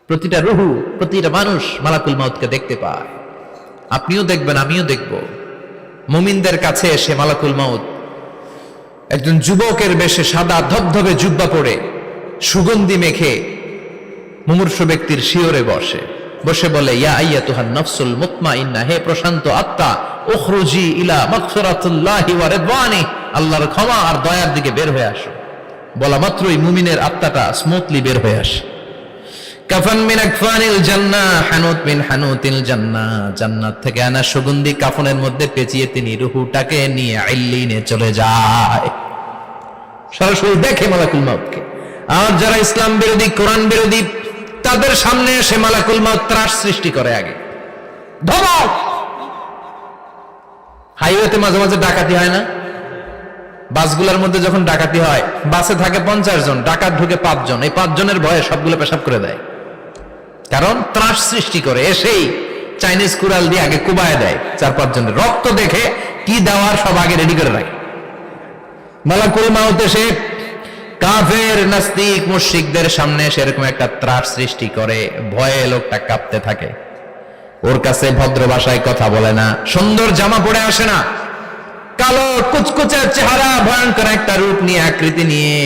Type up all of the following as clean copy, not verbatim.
প্রতিটা রুহু, প্রতিটা মানুষ মালাকুল মাউতকে দেখতে পায়। আপনিও দেখবেন, আমিও দেখব। মুমিনদের কাছে এসে মালাকুল মাউত একজন যুবকের বেশে সাদা ধবধবে জুব্বা পরে সুগন্ধি মেখে মুমূর্ষু ব্যক্তির শিয়রে বসে বলে, ইয়া আইয়াতুহান নাফসুল মুতমাইন্নাহ, হে প্রশান্ত আত্মা, উখরুজি ইলা মাগফিরাতুল্লাহি ওয়া রিদওয়ানি, আল্লাহর ক্ষমা আর দয়ার দিকে বের হয়ে আসো। বলা মাত্রই মুমিনের আত্মাটা স্মুথলি বের হয়ে আসে। কাফান মিন আকফানিল জান্নাহ, হানুত মিন হানুতিল জান্নাহ, জান্নাত থেকে আনা সুগন্ধি কাফনের মধ্যে পেঁচিয়ে তিনি রূহটাকে নিয়ে ইল্লিনে চলে যায়। সরাসরি দেখে মালাকুল মাউতকে। আর যারা ইসলাম বিরোধী, কোরআন বিরোধী, তাদের সামনে এসে মালাকুল মাউত ত্রাস সৃষ্টি করে। আগে ধমক। হাইওয়েতে মাঝে মাঝে ডাকাতি হয় না? বাসগুলোর মধ্যে যখন ডাকাতি হয়, বাসে থাকে 50 জন, ডাকাত ঢুকে 5 জন। এই 5 জনের ভয়ে সবগুলো পেশাব করে দেয়, কারণ ত্রাস সৃষ্টি করে। এসেই চাইনিজ কুড়াল দিয়ে আগে কুবায় দেয় 4-5 জনের। রক্ত দেখে কি দেওয়ার সব আগে রেডি করে রাখে। মালাকুল মাউত এসে কাফের, নাস্তিক, মুশরিকদের সামনে সেরকম একটা ত্রাস সৃষ্টি করে। ভয়ে লোকটা কাঁপতে থাকে। ওর কাছে ভদ্র ভাষায় কথা বলে না, সুন্দর জামা পরে আসে না, কালো কুচকুচে চেহারা, ভয়ঙ্কর একটা রূপ নিয়ে, আকৃতি নিয়ে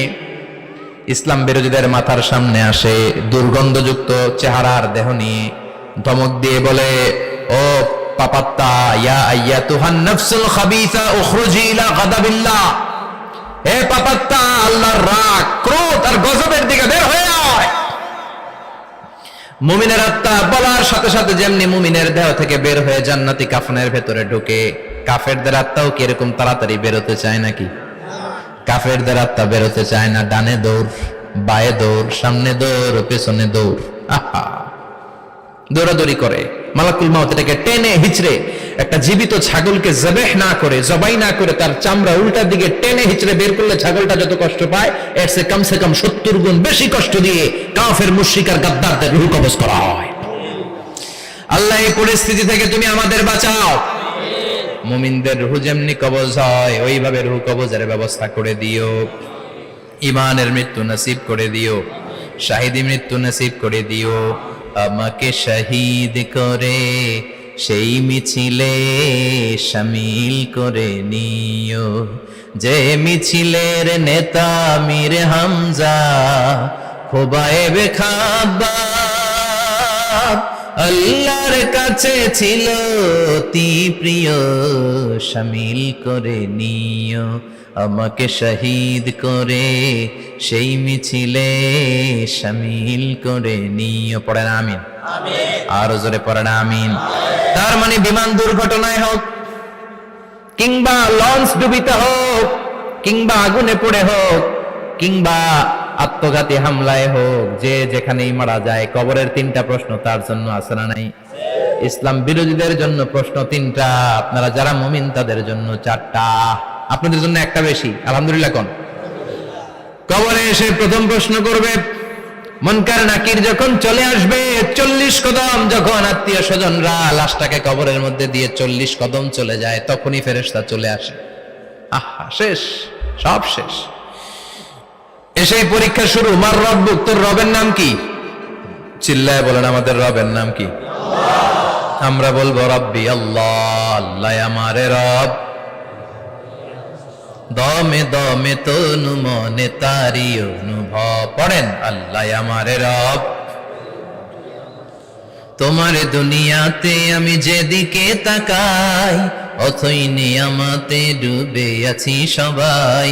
ইসলাম বিরোধীদের মাথার সামনে আসে। দুর্গন্ধযুক্ত চেহারার দেহ নিয়ে ধমক দিয়ে বলে, ও পাপাত্তা, ইয়া আইয়াতুহান নাফসুল খাবিসা উখরুজি ইলা গাদাবিল্লাহ, হে পাপাত্তা, আল্লাহর রাগ, ক্রোধ আর গজবের দিকে বের হয়ে আয়। মুমিনের আত্মা বলার সাথে সাথে যেমনি মুমিনের দেহ থেকে বের হয়ে জান্নাতি কাফনের ভেতরে ঢুকে, কাফেরদের আত্মাও কি এরকম তাড়াতাড়ি বেরোতে চায় নাকি? কাফেরদের আত্মা বেরোতে চায় না। ডানে দৌড়, বায়ে দৌড়, সামনে দৌড়, পেছনে দৌড়, আহা, দৌড়াদৌড়ি করে। মালাকুল মাউত এটাকে টেনে হিচড়ে, একটা জীবিত ছাগলকে জবাই না করে তার চামড়া উল্টার দিকে টেনে হিচড়ে বের করলে ছাগলটা যত কষ্ট পায়, এর চেয়ে কমসে কম 70 গুণ বেশি কষ্ট দিয়ে কাফের, মুশরিক আর গাদ্দারদের রূহ কবজ করা হয়। আল্লাহ, এই পরিস্থিতি থেকে তুমি আমাদের বাঁচাও। মুমিনদের রূহ যেমনি কবজ হয়, ওইভাবে রূহ কবজের ব্যবস্থা করে দিও। ঈমানের মৃত্যু নসিব করে দিও, শাহিদি মৃত্যু নসিব করে দিও। আমাকে শহীদ করে সেই মিছিলে শামিল করে নিও, যে মিছিলের নেতা মীর হামজা, খোবায়েবে খাব্বাব, আল্লাহর কাছে ছিল অতি প্রিয়, শামিল করে নিও। আমাকে শহীদ করে সেই মিছিলে শামিল করে নিও। পড়েন আমিন। আর জোরে পড়েন আমিন। তার মানে বিমান দুর্ঘটনায় হোক, কিংবা লঞ্চ ডুবিতে হোক, কিংবা আগুনে পড়ে হোক, কিংবা আত্মঘাতী হামলায় হোক, যে যেখানেই মারা যায়, কবরের 3টা প্রশ্ন তার জন্য আছে না নাই? ইসলাম বিরোধীদের জন্য প্রশ্ন 3টা, আপনারা যারা মুমিন তাদের জন্য 4টা। আপনাদের জন্য একটা বেশি, আলহামদুলিল্লাহ। কোন কবরে এসে প্রথম প্রশ্ন করবে, মুনকার নাকির যখন চলে আসবে, 40 কদম যখন আত্মীয় স্বজনরা লাশটাকে কবরের মধ্যে দিয়ে 40 কদম চলে যায়, তখনই ফেরেশতা চলে আসে। আহা, শেষ, সব শেষ। এসেই পরীক্ষা শুরু। মার রব্বুক, তোর রবের নাম কি? চিল্লায় বলেন, আমাদের রবের নাম কি? আমরা বলবো রব্বি আল্লাহ, আল্লাহ আমারে রব। দমে দমে তনু মনে তারি অনুভব। পড়েন, আল্লাহ আমারে রব। তোমার দুনিয়াতে আমি যেদিকে তাকাই, অথই নিয়ামতে ডুবে আছি সবাই।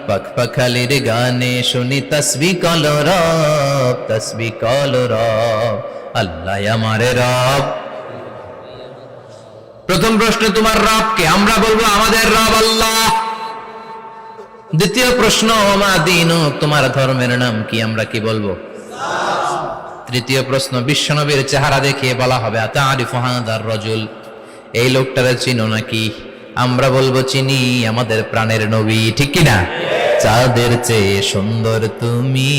পাখপাখালির গানে শুনি তসবিহ কলো রব, তসবিহ কলো রব, আল্লাহ আমারে রব। প্রথম প্রশ্ন, তোমার রব কে? আমরা বলবো আমাদের রব আল্লাহ। দ্বিতীয় প্রশ্ন, ওমা দীনুক, তোমার ধর্মের নাম কি? আমরা কি বলবো? তৃতীয় প্রশ্ন, বিশ্বনবীর চেহারা দেখিয়ে বলা হবে, আতারিফু হাদার রাজুল, এই লোকটারে চিনো নাকি? আমরা বলবো চিনি, আমাদের প্রাণের নবী, ঠিক কি না? চাঁদের চেয়ে সুন্দর তুমি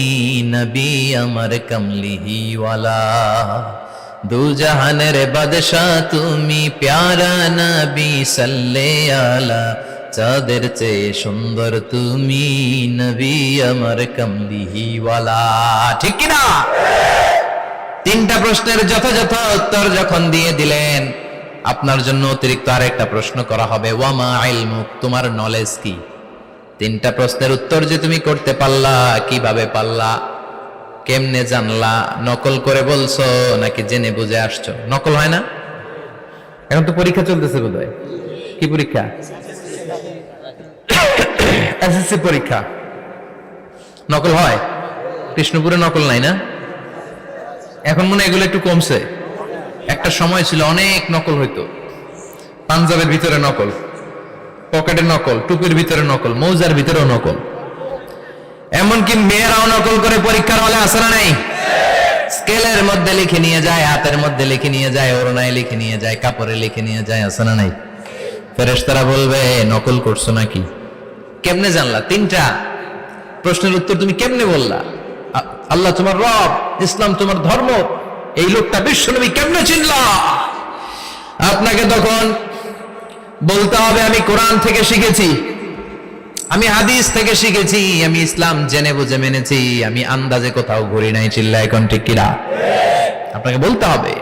নবী আমার কমলিহিওয়ালা, দু জাহানের বাদশা তুমি প্যারা নবী সাল্লে আলা, চাঁদের চেয়ে সুন্দর তুমি নবী আমার কমলিহিওয়ালা, ঠিক কি না? তিনটা প্রশ্নের যথাযথ উত্তর যখন দিয়ে দিলেন, আপনার জন্য অতিরিক্ত আরেকটা প্রশ্ন করা হবে, ওয়ামা ইলমুক, তোমার নলেজ কি? তিনটা প্রশ্নের উত্তর যে তুমি করতে পারলা, কিভাবে পারলা, কেমনে জানলা? নকল করে বলছো নাকি জেনে বুঝে আসছো? নকল হয় না? এখন তো পরীক্ষা চলতেছে বোধহয়। কি পরীক্ষা? এসএসসি পরীক্ষা। নকল হয়? কৃষ্ণপুরে নকল নাই না? এখন মনে হয় এগুলো একটু কমছে। একটা সময় ছিল অনেক নকল হইতো। পাঞ্জাবের ভিতরে নকল, পকেটে নকল, টুপির ভিতরে নকল, মৌজার ভিতরেও নকল। এমনকি মেয়েরাও নকল করে পরীক্ষার হলে আসে না নাই? স্কেলের মধ্যে লিখে নিয়ে যায়, হাতের মধ্যে লিখে নিয়ে যায়, ওড়নায় লিখে নিয়ে যায়, কাপড়ে লিখে নিয়ে যায়, আসে না নাই? ফেরেশতারা বলবে নকল করছো নাকি? কেমনে জানলা? তিনটা প্রশ্নের উত্তর তুমি কেমনে বললা? আল্লাহ তোমার রব, ইসলাম তোমার ধর্ম, এই লোকটা বিশ্বনবী, কেমনে চিনলা? আপনাকে তখন বলতে হবে আমি কোরআন থেকে শিখেছি, আমি হাদিস থেকে শিখেছি, আমি ইসলাম জেনে বুঝে মেনেছি, আমি আন্দাজে কোথাও ঘুরি নাই। চিল্লায় এখন ঠিক কিনা? আপনাকে বলতে হবে।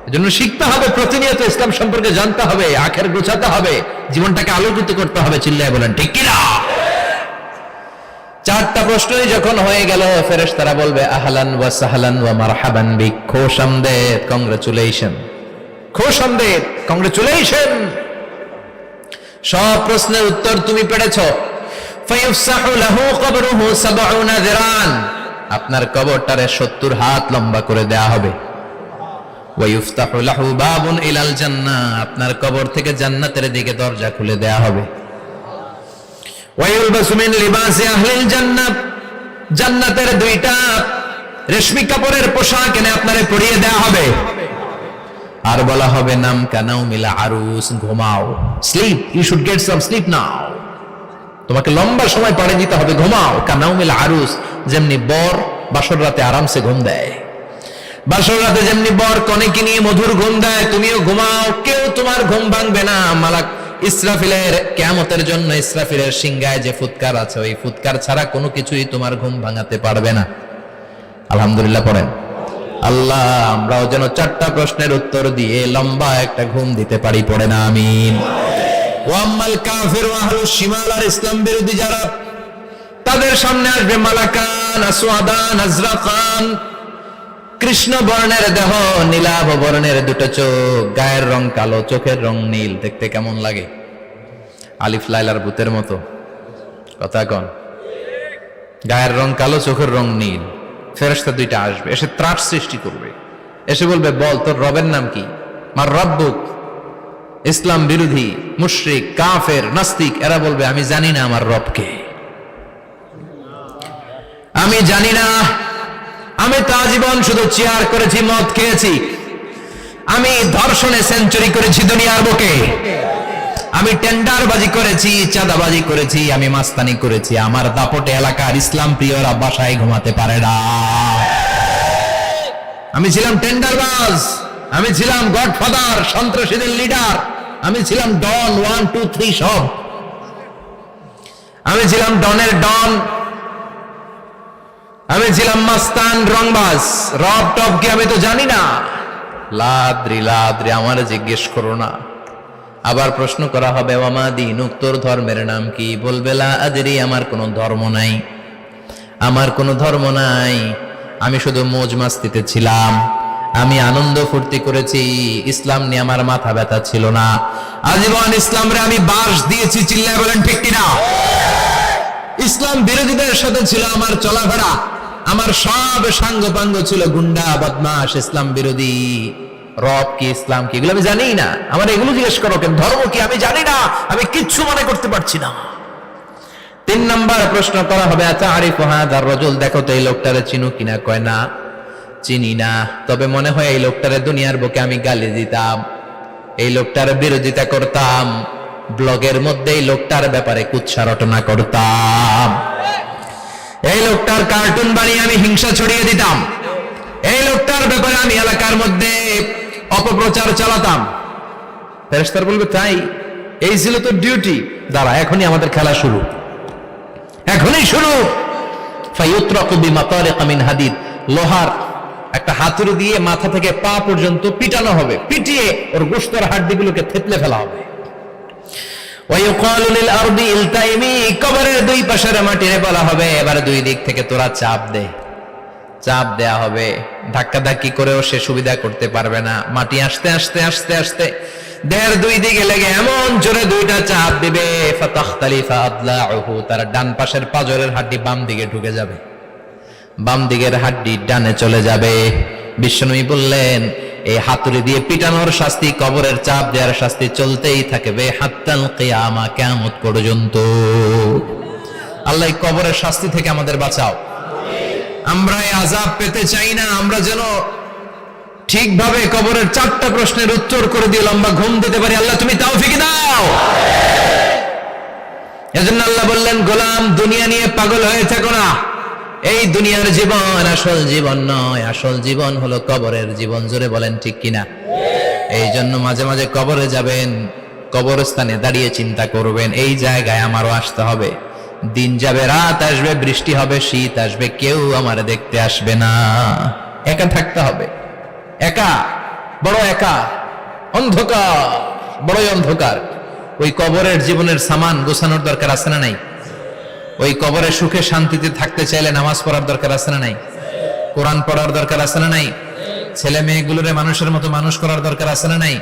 এজন্য শিখতে হবে, প্রতিনিয়ত ইসলাম সম্পর্কে জানতে হবে, আখের গোছাতে হবে, জীবনটাকে আলোকিত করতে হবে। চিল্লায় বলেন ঠিক কিনা? চারটা প্রশ্নই যখন হয়ে গেল, ফেরেশতারা বলবে আহলান ওয়া সাহলান ওয়া মারহাবান বিক, খোশামদেদ, কংগ্রাচুলেশন, খোশামদেদ, কংগ্রাচুলেশন। সব প্রশ্নের উত্তর তুমি পেরেছো। ফায়ুফসাহু লাহু কবরুহু ৭০ যিরান, আপনার কবরটারে ৭০ হাত লম্বা করে দেয়া হবে। ওয়া ইফতাহু লাহু বাবুন ইলাল জান্নাহ, আপনার কবর থেকে জান্নাতের দিকে দরজা খুলে দেয়া হবে। ওয়া ইউলবাসু মিন লিবাসি আহলিল জান্নাহ, জান্নাতের দুইটা রেশমি কাপড়ের পোশাক এনে আপনারে পরিয়ে দেয়া হবে। আর বলা হবে নাম কানাও মিলা আরুস, ঘুমাও, sleep, you should get some sleep now, তোমাকে লম্বা সময় পাড়ে দিতে হবে, ঘুমাও। কানাও মিলা আরুস, যেমনি বর বাসর রাতে আরামসে ঘুম দেয়, বাসর রাতে যেমনি বর কনেকে নিয়ে মধুর ঘুম দেয়, তুমিও ঘুমাও, কেউ তোমার ঘুম ভাঙবে না। মালাক ইসরাফিলের, কিয়ামতের জন্য ইসরাফিলের সিংহায় যে ফুৎকার আছে, ওই ফুৎকার ছাড়া কোনো কিছুই তোমার ঘুম ভাঙাতে পারবে না। আলহামদুলিল্লাহ পড়েন। আল্লাহ আমরাও যেন চারটা প্রশ্নের উত্তর দিয়ে লম্বা একটা ঘুম দিতে পারি, পড়ে না আমিন। ওয়াম্মাল কাফির ওয়া আহলুশ শিমাল, আর ইসলাম বিরোধী যারা, তাদের সামনে আসবে মালাকান আসওয়াদান আজরাকান, কৃষ্ণ বর্ণের দেহ, নীলাভ বর্ণের দুটো চোখ, গায়ের রং কালো, চোখের রং নীল। দেখতে কেমন লাগে? আলিফ লাইলার ভূতের মতো। কথা কন। গায়ের রং কালো, চোখের রং নীল। ফেরেশতা দুইটা আসবে, এসে ত্রাস সৃষ্টি করবে, এসে বলবে বল তোর রবের নাম কি? মার রব্বুক। ইসলাম বিরোধী মুশরিক, কাফের, নাস্তিক এরা বলবে আমি জানি না আমার রবকে, আমি জানি না, আমি তো আজীবন শুধু চেয়ার করেছি, মদ খেয়েছি, আমি ধর্ষণে সেঞ্চুরি করেছি দুনিয়ার বুকে, আমি টেন্ডারবাজি করেছি, চাঁদাবাজি করেছি, আমি মাস্তানি করেছি, আমার দাপটে এলাকার ইসলাম প্রিয়রা বাসায় ঘুমাতে পারে না। আমি ছিলাম টেন্ডারবাজ, আমি ছিলাম গডফাদার, সন্ত্রাসীদের লিডার, আমি ছিলাম ডন 1 2 3 সব, আমি ছিলাম ডনের ডন, আমি ছিলাম মাস্তান, রংবাজ। রব টব কি আমি তো জানি না। লাদ্রি লাদ্রি, আমার জিজ্ঞেস করো না। আবার প্রশ্ন করা হবে ওয়ামা দীনুক, তোর ধর্মের নাম কি? বলবে লা আদরি, আমার কোনো ধর্ম নাই, আমার কোনো ধর্ম নাই, আমি শুধু মৌজ মাস্তিতে ছিলাম, আমি আনন্দ ফুর্তি করেছি, ইসলাম নিয়ে আমার মাথা ব্যথা ছিল না, আজীবন ইসলামরে আমি বাস দিয়েছি। চিল্লায় বলেন ঠিক কিনা? ইসলাম বিরোধীদের সাথে ছিল আমার চলাফেরা, আমার সব সাঙ্গপাঙ্গ ছিল গুন্ডা বদমাশ, ইসলাম বিরোধী। রব কি, ইসলাম কি, এগুলো আমি জানি না। আমার এগুলো জিজ্ঞেস করো কেন? ধর্ম কি আমি জানি না, আমি কিচ্ছু মনে করতে পারছি না। 3 নাম্বার প্রশ্ন করা হবে আচ্ছা আরিফু হাযার রাজুল, দেখো তো এই লোকটারে চিনো কিনা? কয় না, চিনি না, তবে মনে হয় এই লোকটারে দুনিয়ার বুকে আমি গালি দিতাম, এই লোকটার বিরোধিতা করতাম, ব্লগের মধ্যে এই লোকটার ব্যাপারে কুৎসা রটনা করতাম, এই লোকটার কার্টুন বানিয়ে আমি হিংসা ছড়িয়ে দিতাম, এই লোকটার ব্যাপারে আমি এলাকার মধ্যে অপপ্রচার চালাতাম। ফেরেশতারা বলবে তাই, এই ছিল তোর ডিউটি, দাঁড়া এখনই আমাদের খেলা শুরু, এখনই শুরু। ফায়ুতরাকু বিমাতারিক মিন হাদিদ, লোহার একটা হাতুড়ি দিয়ে মাথা থেকে পা পর্যন্ত পিটানো হবে, পিটিয়ে ওর গোশতের হাড্ডিগুলোকে থেতলে ফেলা হবে। ওয়ায়ুকালু লিল আরদি ইলতাইমি, কবরের দুই পাশের মাটিরে বলা হবে এবার দুই দিক থেকে তোরা চাপ দে। চাপ দেয়া হবে, ধাক্কা ধাক্কি করেও সে সুবিধা করতে পারবে না। মাটি আস্তে আস্তে আস্তে আস্তে দেহের দুই দিকে লেগে এমন জোরে দুইটা চাপ দিবে, ফাতাখতালিফা আদলাউহু, তার ডান পাশের পাজরের হাড্ডি বাম দিকে ঢুকে যাবে, বাম দিকের হাড্ডি ডানে চলে যাবে। বিশ্বনবী বললেন এই হাতুড়ি দিয়ে পিটানোর শাস্তি, কবরের চাপ দেওয়ার শাস্তি চলতেই থাকবে হাত্তাল কিয়ামা, কিয়ামত পর্যন্ত। আল্লাহ এই কবরের শাস্তি থেকে আমাদের বাঁচাও। আমরা এই আযাব পেতে চাই না, আমরা যেন ঠিকভাবে কবরের 4টা প্রশ্নের উত্তর করে দিয়ে লম্বা ঘুম দিতে পারি। আল্লাহ তুমি তৌফিক দাও। এজন্য আল্লাহ বললেন, গোলাম দুনিয়া নিয়ে পাগল হয়ে থেকো না। এই দুনিয়ার জীবন আসল জীবন নয়, আসল জীবন হলো কবরের জীবন। জোরে বলেন ঠিক কিনা? এই জন্য মাঝে মাঝে কবরে যাবেন, কবরস্থানে দাঁড়িয়ে চিন্তা করবেন এই জায়গায় আমারও আসতে হবে। দিন যাবে, রাত আসবে, বৃষ্টি হবে, শীত আসবে, কেউ আমার দেখতে আসবে না, একা থাকতে হবে। একা, বড় একা, অন্ধকার, বড়ই অন্ধকার। ওই কবরের জীবনের সামান গোছানোর দরকার আছে না নাই? ওই কবরে সুখে শান্তিতে থাকতে চাইলে নামাজ পড়ার দরকার আছে না নাই? কোরআন পড়ার দরকার আছে না নাই? ছেলে মেয়েগুলোরে মানুষের মতো মানুষ করার দরকার আছে না নাই?